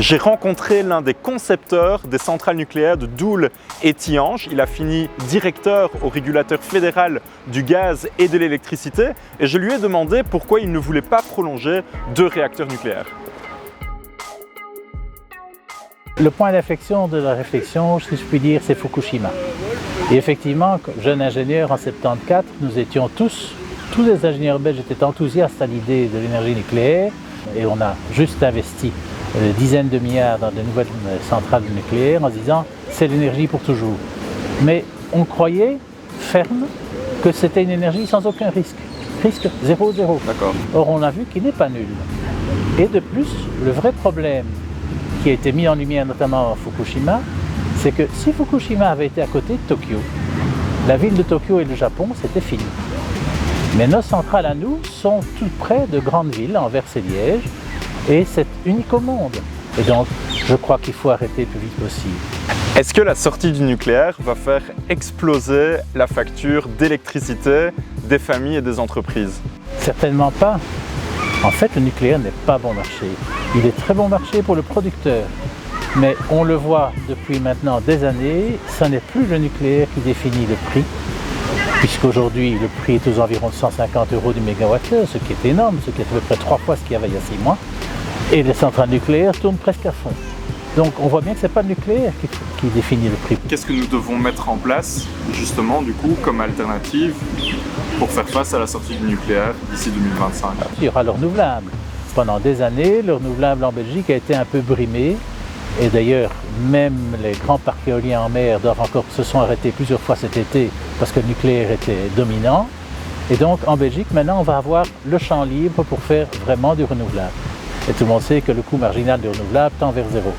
J'ai rencontré l'un des concepteurs des centrales nucléaires de Doel et Tihange. Il a fini directeur au régulateur fédéral du gaz et de l'électricité et je lui ai demandé pourquoi il ne voulait pas prolonger 2 réacteurs nucléaires. Le point d'inflexion de la réflexion, si je puis dire, c'est Fukushima. Et effectivement, jeune ingénieur en 1974, nous étions tous les ingénieurs belges étaient enthousiastes à l'idée de l'énergie nucléaire et on a juste investi dizaines de milliards dans de nouvelles centrales nucléaires en se disant c'est l'énergie pour toujours. Mais on croyait ferme que c'était une énergie sans aucun risque. Risque 0,0. D'accord. Or on a vu qu'il n'est pas nul. Et de plus, le vrai problème qui a été mis en lumière notamment à Fukushima, c'est que si Fukushima avait été à côté de Tokyo, la ville de Tokyo et le Japon, c'était fini. Mais nos centrales à nous sont tout près de grandes villes, Anvers et Liège, et c'est unique au monde. Et donc, je crois qu'il faut arrêter le plus vite possible. Est-ce que la sortie du nucléaire va faire exploser la facture d'électricité des familles et des entreprises? Certainement pas. En fait, le nucléaire n'est pas bon marché. Il est très bon marché pour le producteur. Mais on le voit depuis maintenant des années, ce n'est plus le nucléaire qui définit le prix, puisqu'aujourd'hui le prix est aux environs de 150 € du mégawattheure, ce qui est énorme, ce qui est à peu près 3 fois ce qu'il y avait il y a 6 mois. Et les centrales nucléaires tournent presque à fond. Donc on voit bien que ce n'est pas le nucléaire qui définit le prix. Qu'est-ce que nous devons mettre en place, justement, du coup, comme alternative pour faire face à la sortie du nucléaire d'ici 2025? Il y aura le renouvelable. Pendant des années, le renouvelable en Belgique a été un peu brimé. Et d'ailleurs, même les grands parcs éoliens en mer se sont arrêtés plusieurs fois cet été parce que le nucléaire était dominant. Et donc en Belgique, maintenant, on va avoir le champ libre pour faire vraiment du renouvelable. Et tout le monde sait que le coût marginal du renouvelable tend vers 0.